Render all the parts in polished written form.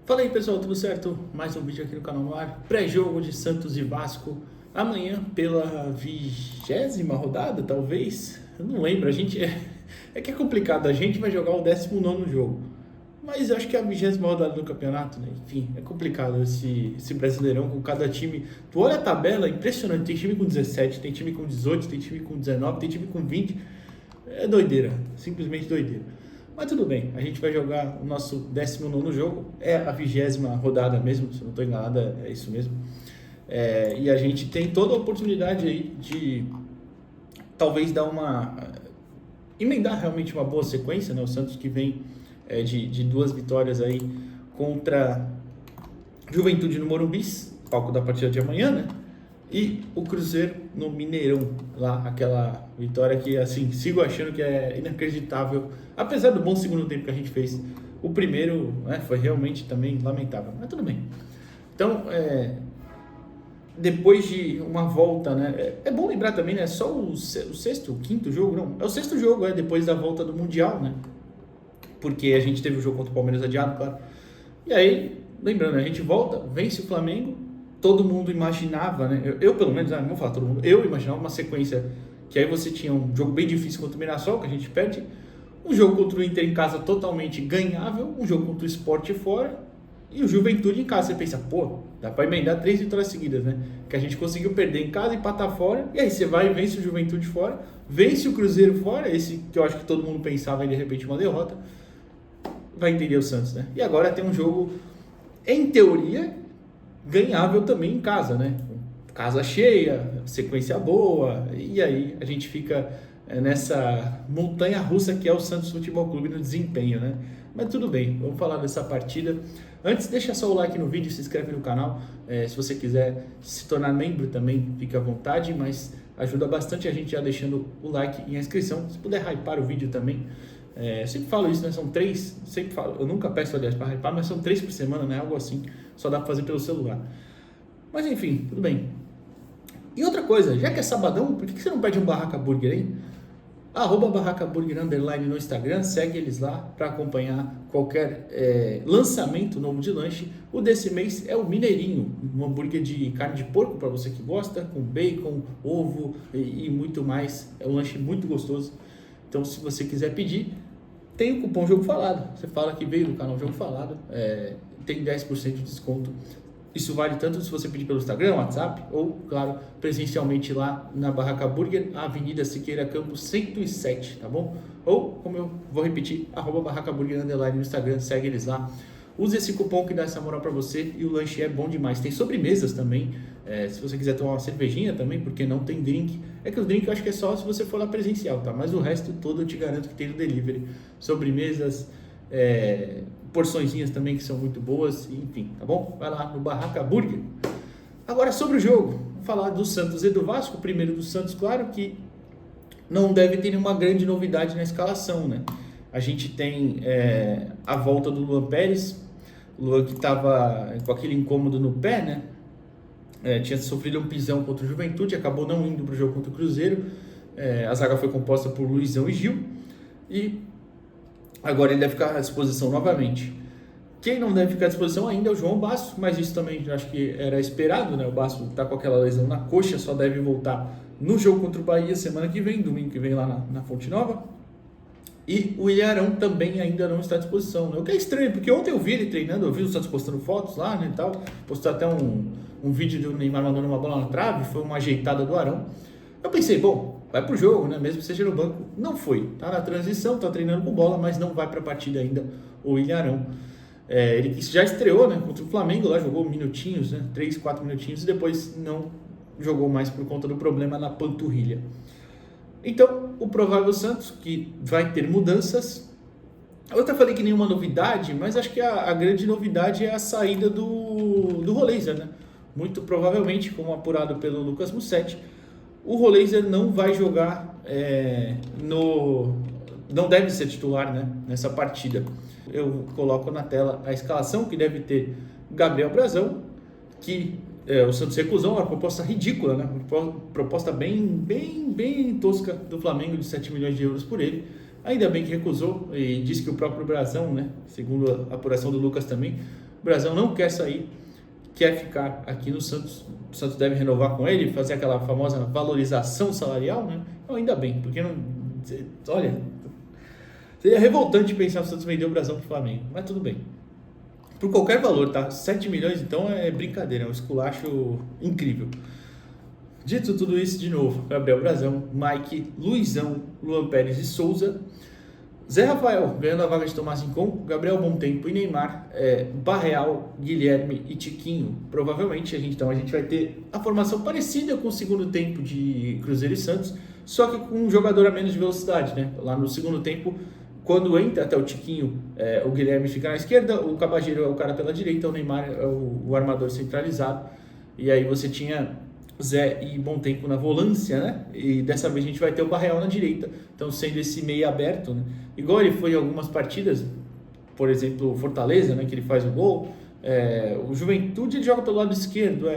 Fala aí pessoal, tudo certo? Mais um vídeo aqui no canal no ar. Pré-jogo de Santos e Vasco. Amanhã pela 20ª rodada, talvez. Eu não lembro, é que é complicado. A gente vai jogar o 19º jogo. Mas eu acho que é a 20ª rodada do campeonato, né? Enfim, é complicado esse Brasileirão com cada time. Tu olha a tabela, é impressionante. Tem time com 17, tem time com 18, tem time com 19, tem time com 20. É doideira, simplesmente doideira. Mas tudo bem, a gente vai jogar o nosso 19º jogo, é a 20ª rodada mesmo, se eu não estou enganado, é isso mesmo. E a gente tem toda a oportunidade aí de talvez dar emendar realmente uma boa sequência, né? O Santos que vem de 2 vitórias aí contra Juventude no Morumbi, palco da partida de amanhã, né? E o Cruzeiro no Mineirão, lá, aquela vitória que, assim, sigo achando que é inacreditável, apesar do bom segundo tempo que a gente fez. O primeiro, né, foi realmente também lamentável, mas tudo bem. Então, depois de uma volta, né, é bom lembrar também, né, só o sexto, o quinto jogo, não, é o sexto jogo, depois da volta do Mundial, né, porque a gente teve o jogo contra o Palmeiras adiado, claro. E aí, lembrando, a gente volta, vence o Flamengo. Todo mundo imaginava, né? Eu pelo menos, não vou falar todo mundo, eu imaginava uma sequência que aí você tinha um jogo bem difícil contra o Mirassol, que a gente perde, um jogo contra o Inter em casa totalmente ganhável, um jogo contra o Sport fora e o Juventude em casa. Você pensa, pô, dá pra emendar 3 vitórias seguidas, né? Que a gente conseguiu perder em casa, empatar fora, e aí você vai e vence o Juventude fora, vence o Cruzeiro fora, esse que eu acho que todo mundo pensava em de repente uma derrota, vai entender o Santos, né? E agora tem um jogo, em teoria, ganhável também em casa, né? Casa cheia, sequência boa, e aí a gente fica nessa montanha russa que é o Santos Futebol Clube no desempenho, né? Mas tudo bem, vamos falar dessa partida. Antes, deixa só o like no vídeo, se inscreve no canal. Se você quiser se tornar membro também, fique à vontade, mas ajuda bastante a gente já deixando o like e a inscrição. Se puder hypar o vídeo também. Eu sempre falo isso, né? São 3, sempre falo, eu nunca peço, aliás, para hypar, mas são 3 por semana, né? Algo assim, só dá para fazer pelo celular. Mas enfim, tudo bem. E outra coisa, já que é sabadão, por que você não pede um Barraca Burger, hein? @Barraca Burger _ no Instagram, segue eles lá para acompanhar qualquer lançamento novo de lanche. O desse mês é o Mineirinho, um hambúrguer de carne de porco para você que gosta, com bacon, ovo e muito mais. É um lanche muito gostoso. Então, se você quiser pedir, tem o cupom Jogo Falado. Você fala que veio do canal Jogo Falado, tem 10% de desconto. Isso vale tanto se você pedir pelo Instagram, WhatsApp, ou, claro, presencialmente lá na Barraca Burger, Avenida Siqueira Campos 107, tá bom? Ou, como eu vou repetir, @Barraca Burger _ no Instagram, segue eles lá. Use esse cupom que dá essa moral pra você e o lanche é bom demais. Tem sobremesas também, se você quiser tomar uma cervejinha também, porque não tem drink. É que o drink eu acho que é só se você for lá presencial, tá? Mas o resto todo eu te garanto que tem no delivery. Sobremesas, porçõezinhas também que são muito boas, enfim, tá bom? Vai lá no Barraca Burger. Agora sobre o jogo, vamos falar do Santos e do Vasco. Primeiro do Santos, claro que não deve ter nenhuma grande novidade na escalação, né? A gente tem a volta do Luan Pérez, o Luan que estava com aquele incômodo no pé, né? Tinha sofrido um pisão contra o Juventude, acabou não indo para o jogo contra o Cruzeiro. A zaga foi composta por Luizão e Gil, e agora ele deve ficar à disposição novamente. Quem não deve ficar à disposição ainda é o João Basso, mas isso também acho que era esperado, né? O Basso está com aquela lesão na coxa, só deve voltar no jogo contra o Bahia semana que vem, domingo que vem lá na Fonte Nova. E o Ilharão também ainda não está à disposição, né? O que é estranho, porque ontem eu vi ele treinando, eu vi o Santos postando fotos lá, né, e tal. Postou até um vídeo do Neymar mandando uma bola na trave, foi uma ajeitada do Arão. Eu pensei, bom, vai pro jogo, né, mesmo que seja no banco. Não foi, tá na transição, tá treinando com bola, mas não vai pra partida ainda o Ilharão. Ele já estreou, né, contra o Flamengo, lá jogou minutinhos, né, 3, 4 minutinhos, e depois não jogou mais por conta do problema na panturrilha. Então, o provável Santos, que vai ter mudanças. Eu até falei que nenhuma novidade, mas acho que a grande novidade é a saída do Roleiser, né? Muito provavelmente, como apurado pelo Lucas Mussetti, o Roleiser não vai jogar não deve ser titular, né, nessa partida. Eu coloco na tela a escalação, que deve ter Gabriel Brazão, que o Santos recusou, uma proposta ridícula, né? Uma proposta bem tosca do Flamengo, de 7 milhões de euros por ele. Ainda bem que recusou, e disse que o próprio Brazão, né, segundo a apuração do Lucas também, Brazão não quer sair, quer ficar aqui no Santos. O Santos deve renovar com ele, fazer aquela famosa valorização salarial, né? Então, ainda bem, porque não... Olha, seria revoltante pensar que o Santos vendeu o Brazão pro Flamengo, mas tudo bem. Por qualquer valor, tá? 7 milhões, então é brincadeira, é um esculacho incrível. Dito tudo isso, de novo, Gabriel Brazão, Mike, Luizão, Luan Pérez e Souza, Zé Rafael ganhando a vaga de Tomás Rincon, Gabriel Bontempo e Neymar, Barreal, Guilherme e Tiquinho. Provavelmente a gente vai ter a formação parecida com o segundo tempo de Cruzeiro e Santos, só que com um jogador a menos de velocidade, né? Lá no segundo tempo, quando entra até o Tiquinho, o Guilherme fica na esquerda, o Cabageiro é o cara pela direita, o Neymar é o armador centralizado. E aí você tinha Zé e Bontempo na volância, né? E dessa vez a gente vai ter o Barreal na direita, então sendo esse meio aberto, né? Igual ele foi em algumas partidas, por exemplo, o Fortaleza, né? Que ele faz o gol. O Juventude ele joga pelo lado esquerdo,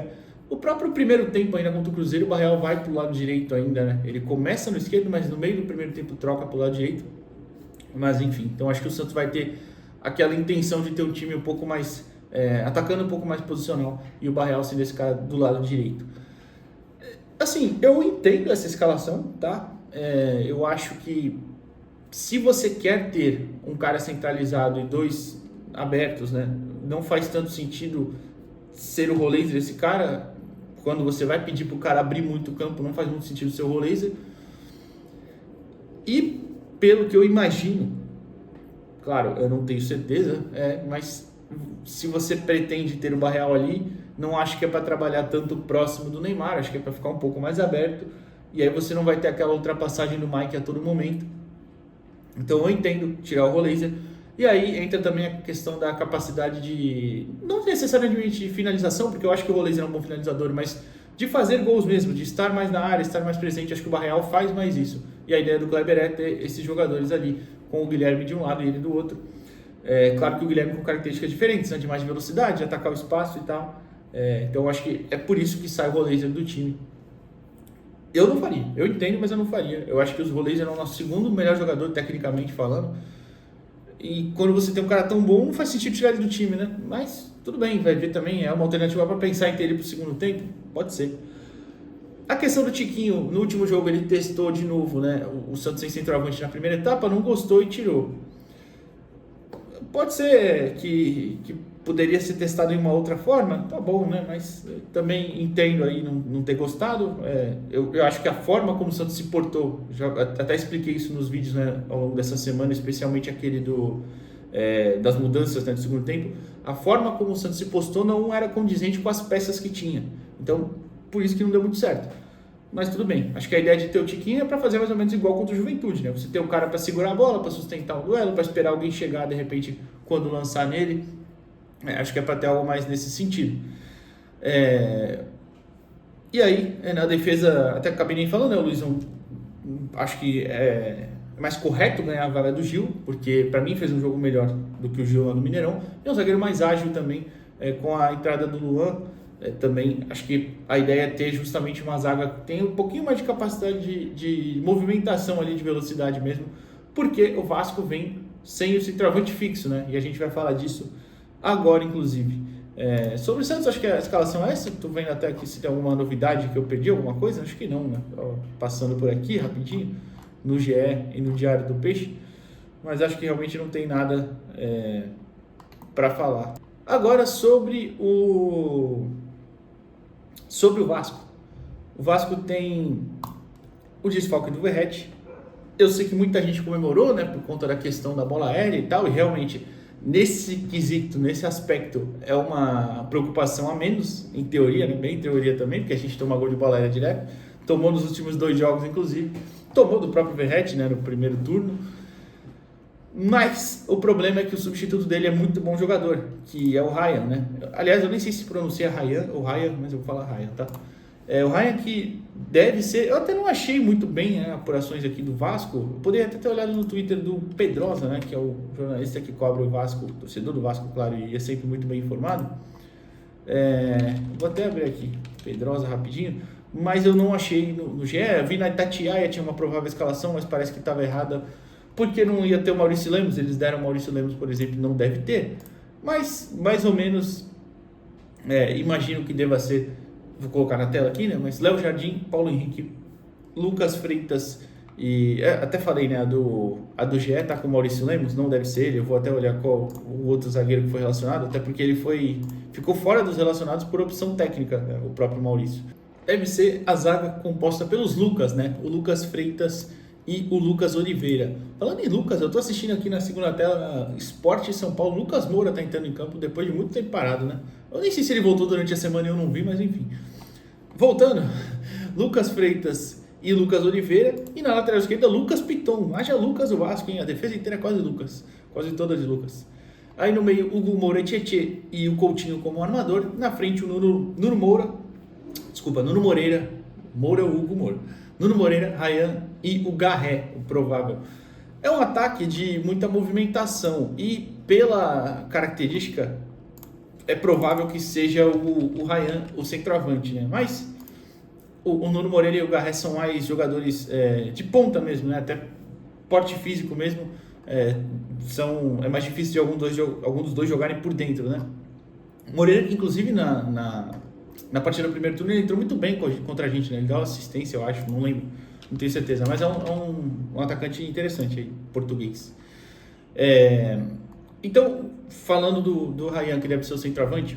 O próprio primeiro tempo ainda contra o Cruzeiro, o Barreal vai pro lado direito ainda, né? Ele começa no esquerdo, mas no meio do primeiro tempo troca pro lado direito. Mas enfim, então acho que o Santos vai ter aquela intenção de ter um time um pouco mais, atacando um pouco mais posicional, e o Barreal sendo esse cara do lado direito. Assim, eu entendo essa escalação, tá? Eu acho que se você quer ter um cara centralizado e dois abertos, né? Não faz tanto sentido ser o Roleiser esse cara. Quando você vai pedir pro cara abrir muito o campo, não faz muito sentido ser o Roleiser. E pelo que eu imagino, claro, eu não tenho certeza, mas se você pretende ter o Barreal ali, não acho que é para trabalhar tanto próximo do Neymar, acho que é para ficar um pouco mais aberto, e aí você não vai ter aquela ultrapassagem do Mike a todo momento. Então eu entendo tirar o Roleiser, e aí entra também a questão da capacidade de, não necessariamente de finalização, porque eu acho que o Roleiser é um bom finalizador, mas de fazer gols mesmo, de estar mais na área, estar mais presente. Acho que o Barreal faz mais isso. E a ideia do Kleber é ter esses jogadores ali, com o Guilherme de um lado e ele do outro. Claro que o Guilherme com características diferentes, né, de mais velocidade, de atacar o espaço e tal. Então acho que é por isso que sai o Roleiser do time. Eu não faria, eu entendo, mas eu não faria. Eu acho que os Roleiser é o nosso segundo melhor jogador, tecnicamente falando. E quando você tem um cara tão bom, não faz sentido tirar ele do time, né? Mas tudo bem, vai ver também, é uma alternativa para pensar em ter ele pro segundo tempo? Pode ser. A questão do Tiquinho, no último jogo ele testou de novo, né? O Santos sem centroavante na primeira etapa, não gostou e tirou. Pode ser que poderia ser testado em uma outra forma, tá bom, né? Mas também entendo aí não ter gostado. Eu acho que a forma como o Santos se portou, já até expliquei isso nos vídeos, né, ao longo dessa semana, especialmente aquele das mudanças, né, do segundo tempo. A forma como o Santos se postou não era condizente com as peças que tinha. Então, por isso que não deu muito certo. Mas tudo bem. Acho que a ideia de ter o Tiquinho é para fazer mais ou menos igual contra o Juventude, né? Você ter um cara para segurar a bola, para sustentar o duelo, para esperar alguém chegar de repente quando lançar nele. Acho que é para ter algo mais nesse sentido. E aí, na defesa, até acabei nem falando, né? O Luizão, acho que é mais correto ganhar a vaga do Gil, porque para mim fez um jogo melhor do que o Gil lá no Mineirão. E é um zagueiro mais ágil também, com a entrada do Luan. Também acho que a ideia é ter justamente uma zaga que tem um pouquinho mais de capacidade de movimentação ali, de velocidade mesmo, porque o Vasco vem sem o centroavante fixo, né? E a gente vai falar disso agora, inclusive. Sobre o Santos, acho que a escalação é essa. Tô vendo até aqui se tem alguma novidade que eu perdi, alguma coisa. Acho que não, né? Passando por aqui rapidinho, no GE e no Diário do Peixe. Mas acho que realmente não tem nada para falar. Agora sobre o Vasco. O Vasco tem o desfalque do Verratti. Eu sei que muita gente comemorou, né, por conta da questão da bola aérea e tal, e realmente nesse quesito, nesse aspecto, é uma preocupação a menos, em teoria, né, bem em teoria também, porque a gente toma gol de bola aérea direto, tomou nos últimos 2 jogos, inclusive, tomou do próprio Verratti, né, no primeiro turno. Mas o problema é que o substituto dele é muito bom jogador, que é o Ryan, né? Aliás, eu nem sei se pronuncia Ryan ou Ryan, mas eu vou falar Ryan, tá? O Ryan que deve ser... Eu até não achei muito bem, né, apurações aqui do Vasco. Eu poderia até ter olhado no Twitter do Pedrosa, né? Que é o jornalista que cobre o Vasco, o torcedor do Vasco, claro, e é sempre muito bem informado. Vou até abrir aqui, Pedrosa rapidinho. Mas eu não achei no GE. Eu vi na Itatiaia, tinha uma provável escalação, mas parece que estava errada. Porque não ia ter o Maurício Lemos, eles deram o Maurício Lemos, por exemplo, não deve ter. mas mais ou menos imagino que deva ser, vou colocar na tela aqui, né? Mas Léo Jardim, Paulo Henrique, Lucas Freitas e até falei, né? A do GE tá com o Maurício Lemos, não deve ser ele, eu vou até olhar qual o outro zagueiro que foi relacionado, até porque ele ficou fora dos relacionados por opção técnica, né, o próprio Maurício. Deve ser a zaga composta pelos Lucas, né? O Lucas Freitas e o Lucas Oliveira. Falando em Lucas, eu tô assistindo aqui na segunda tela Sport São Paulo. Lucas Moura tá entrando em campo depois de muito tempo parado, né? Eu nem sei se ele voltou durante a semana e eu não vi, mas enfim. Voltando, Lucas Freitas e Lucas Oliveira. E na lateral esquerda, Lucas Piton. Haja Lucas do Vasco, hein? A defesa inteira é quase Lucas. Quase toda de Lucas. Aí no meio, Hugo Moura e o Coutinho como armador. Na frente, o Nuno Moreira. Moura é o Hugo Moura. Nuno Moreira, Ryan e o Garré, o provável. É um ataque de muita movimentação e pela característica é provável que seja o Ryan o centroavante, né? Mas o Nuno Moreira e o Garré são mais jogadores de ponta mesmo, né? Até porte físico mesmo, é mais difícil de algum dos dois jogarem por dentro, né? Moreira, inclusive na partida do primeiro turno, ele entrou muito bem contra a gente, né? Ele deu assistência, eu acho, não lembro, não tenho certeza, mas é um atacante interessante aí, português. Então, falando do Ryan, que deve ser o centroavante,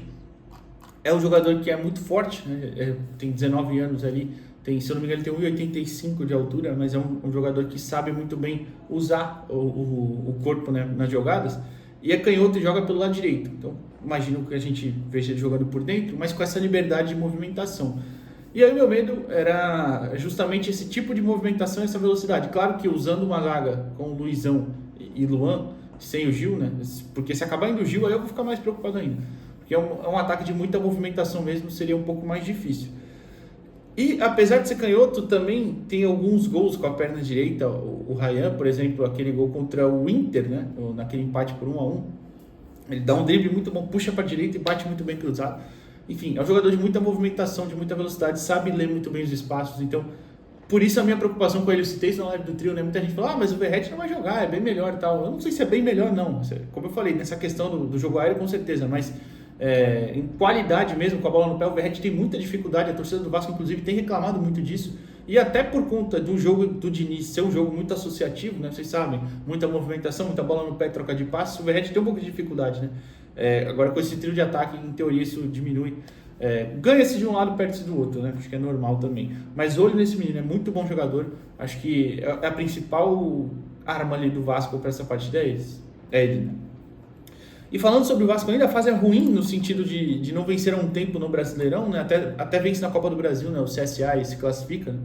é um jogador que é muito forte, né? Tem 19 anos ali, se eu não me engano, ele tem 1,85 de altura, mas é um jogador que sabe muito bem usar o corpo, né, nas jogadas, e é canhoto e joga pelo lado direito. Então, imagino que a gente veja ele jogando por dentro, mas com essa liberdade de movimentação. E aí o meu medo era justamente esse tipo de movimentação, essa velocidade. Claro que usando uma zaga com o Luizão e Luan, sem o Gil, né? Porque se acabar indo o Gil, aí eu vou ficar mais preocupado ainda. Porque é um ataque de muita movimentação mesmo, seria um pouco mais difícil. E apesar de ser canhoto, também tem alguns gols com a perna direita. O Ryan, por exemplo, aquele gol contra o Inter, né? Naquele empate por 1-1. Ele dá um drible muito bom, puxa para a direita e bate muito bem cruzado. Enfim, é um jogador de muita movimentação, de muita velocidade, sabe ler muito bem os espaços. Então, por isso a minha preocupação com ele, eu citei isso na live do trio, né? Muita gente fala, mas o Verratti não vai jogar, é bem melhor e tal. Eu não sei se é bem melhor, não. Como eu falei, nessa questão do jogo aéreo, com certeza, mas em qualidade mesmo, com a bola no pé, o Verratti tem muita dificuldade. A torcida do Vasco, inclusive, tem reclamado muito disso. E até por conta do jogo do Diniz ser um jogo muito associativo, né? Vocês sabem, muita movimentação, muita bola no pé, troca de passes, o Verratti tem um pouco de dificuldade, né? Agora com esse trio de ataque, em teoria isso diminui. Ganha-se de um lado, perde-se do outro, né? Acho que é normal também. Mas olho nesse menino, é muito bom jogador. Acho que é a principal arma ali do Vasco para essa partida é ele, né? E falando sobre o Vasco, ainda a fase é ruim no sentido de não vencer há um tempo no Brasileirão, né? Até vence na Copa do Brasil, né? O CSA e se classifica, né?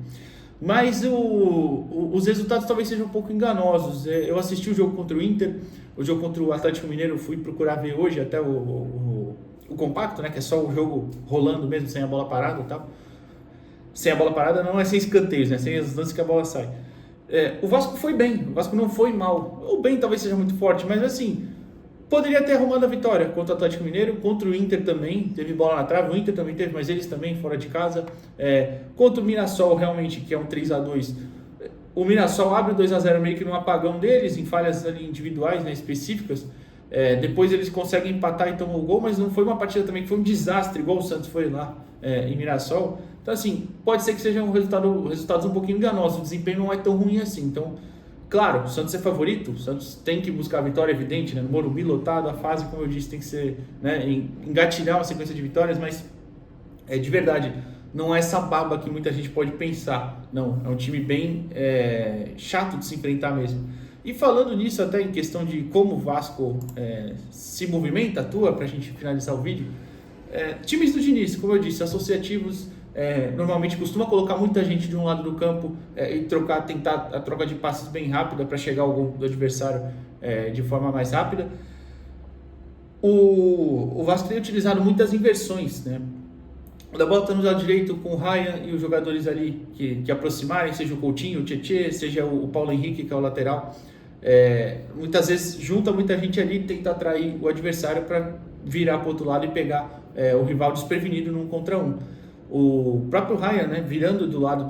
Mas os resultados talvez sejam um pouco enganosos. Eu assisti o jogo contra o Inter, o jogo contra o Atlético Mineiro, eu fui procurar ver hoje até o compacto, né? Que é só o jogo rolando mesmo, sem a bola parada e tal. Sem a bola parada não é sem escanteios, né? Sem as lances que a bola sai. O Vasco foi bem, o Vasco não foi mal. O bem talvez seja muito forte, mas assim, poderia ter arrumado a vitória contra o Atlético Mineiro, contra o Inter também, teve bola na trave, o Inter também teve, mas eles também fora de casa. Contra o Mirassol, realmente, que é um 3-2, o Mirassol abre o 2-0 meio que num apagão deles, em falhas ali individuais, né, específicas. Depois eles conseguem empatar e tomam o gol, mas não foi uma partida também que foi um desastre, igual o Santos foi lá em Mirassol. Então, assim, pode ser que sejam resultados um pouquinho enganosos, o desempenho não é tão ruim assim. Então, claro, o Santos é favorito, o Santos tem que buscar a vitória, evidente, né? No Morumbi lotado, a fase, como eu disse, tem que ser, né, engatilhar uma sequência de vitórias, mas de verdade, não é essa baba que muita gente pode pensar. Não, é um time bem chato de se enfrentar mesmo. E falando nisso, até em questão de como o Vasco se movimenta, atua, para a gente finalizar o vídeo, times do Diniz, como eu disse, associativos, normalmente costuma colocar muita gente de um lado do campo e tentar a troca de passes bem rápida para chegar ao gol do adversário de forma mais rápida. O Vasco tem utilizado muitas inversões, né? Quando a bola está no lado direito com o Ryan e os jogadores ali que aproximarem, seja o Coutinho, o Tietê, seja o Paulo Henrique, que é o lateral, muitas vezes junta muita gente ali e tenta atrair o adversário para virar para o outro lado e pegar o rival desprevenido num contra um. O próprio Ryan, né, virando do lado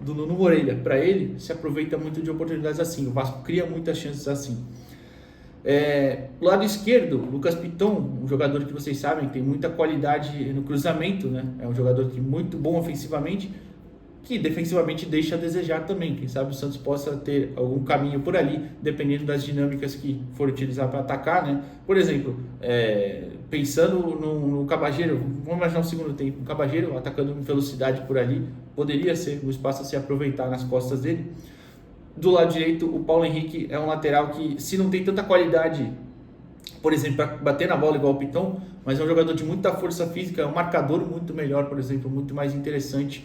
do Nuno Moreira para ele, se aproveita muito de oportunidades assim. O Vasco cria muitas chances assim. Lado esquerdo, Lucas Piton, um jogador que vocês sabem tem muita qualidade no cruzamento, né? É um jogador que é muito bom ofensivamente, que defensivamente deixa a desejar também. Quem sabe o Santos possa ter algum caminho por ali, dependendo das dinâmicas que for utilizar para atacar, né? Por exemplo, pensando no Cabageiro, vamos imaginar um segundo tempo, o Cabageiro atacando em velocidade por ali, poderia ser um espaço a se aproveitar nas costas dele. Do lado direito, o Paulo Henrique é um lateral que, se não tem tanta qualidade, por exemplo, para bater na bola igual o Piton, mas é um jogador de muita força física, é um marcador muito melhor, por exemplo, muito mais interessante.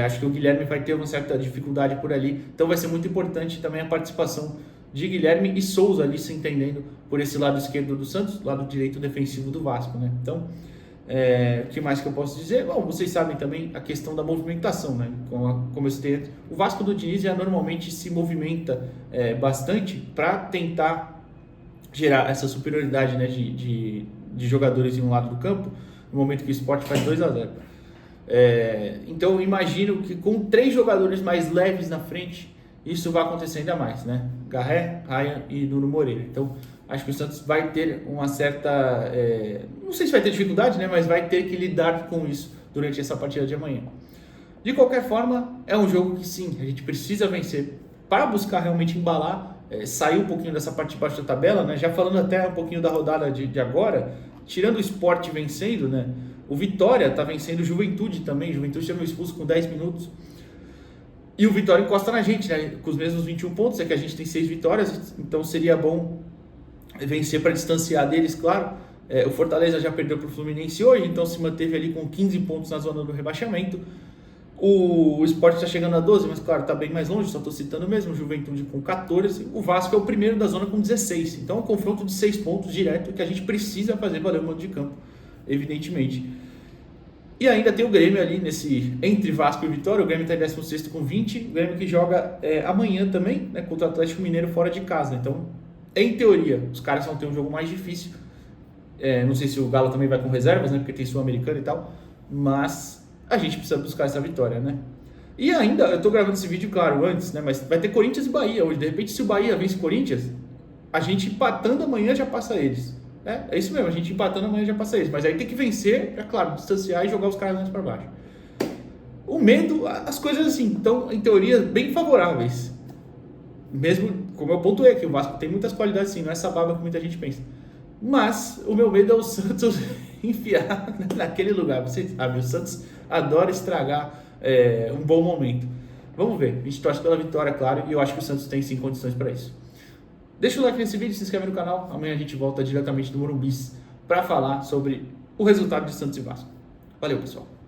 Acho que o Guilherme vai ter uma certa dificuldade por ali, então vai ser muito importante também a participação de Guilherme e Souza ali se entendendo por esse lado esquerdo do Santos, lado direito defensivo do Vasco, né? Então, o que mais que eu posso dizer? Bom, vocês sabem também a questão da movimentação, né? Como eu citei antes, o Vasco do Diniz já normalmente se movimenta bastante para tentar gerar essa superioridade, né, de jogadores em um lado do campo, no momento que o Sport faz 2-0. Então eu imagino que com 3 jogadores mais leves na frente, isso vai acontecer ainda mais, né? Garré, Ryan e Nuno Moreira. Então acho que o Santos vai ter uma certa, não sei se vai ter dificuldade, né? Mas vai ter que lidar com isso durante essa partida de amanhã. De qualquer forma, é um jogo que sim, a gente precisa vencer para buscar realmente embalar, sair um pouquinho dessa parte de baixo da tabela, né? Já falando até um pouquinho da rodada de agora, tirando o Sport vencendo, né? O Vitória está vencendo o Juventude também. Juventude já foi expulso com 10 minutos. E o Vitória encosta na gente, né? Com os mesmos 21 pontos. É que a gente tem 6 vitórias. Então seria bom vencer para distanciar deles, claro. O Fortaleza já perdeu para o Fluminense hoje. Então se manteve ali com 15 pontos na zona do rebaixamento. O Sport está chegando a 12, mas claro, está bem mais longe. Só estou citando mesmo. O Juventude com 14. O Vasco é o primeiro da zona com 16. Então é um confronto de 6 pontos direto que a gente precisa fazer valer o mando de campo, evidentemente. E ainda tem o Grêmio ali nesse entre Vasco e Vitória. O Grêmio está em 16º com 20. O Grêmio que joga amanhã também, né, contra o Atlético Mineiro fora de casa. Então, em teoria, os caras vão ter um jogo mais difícil. Não sei se o Galo também vai com reservas, né, porque tem Sul-Americano e tal. Mas a gente precisa buscar essa vitória, né? E ainda, eu estou gravando esse vídeo, claro, antes, né? Mas vai ter Corinthians e Bahia hoje. De repente, se o Bahia vence o Corinthians, a gente empatando amanhã já passa eles. É isso mesmo, a gente empatando amanhã já passa eles. Mas aí tem que vencer, é claro, distanciar e jogar os caras mais para baixo. O medo, as coisas assim, estão, em teoria, bem favoráveis. Mesmo, como eu pontuei aqui, o Vasco tem muitas qualidades sim, não é essa baba que muita gente pensa. Mas o meu medo é o Santos enfiar naquele lugar. Você sabe, o Santos adora estragar um bom momento. Vamos ver, a gente torce pela vitória, claro, e eu acho que o Santos tem sim condições para isso. Deixa o like nesse vídeo, se inscreve no canal. Amanhã a gente volta diretamente do Morumbi para falar sobre o resultado de Santos e Vasco. Valeu, pessoal!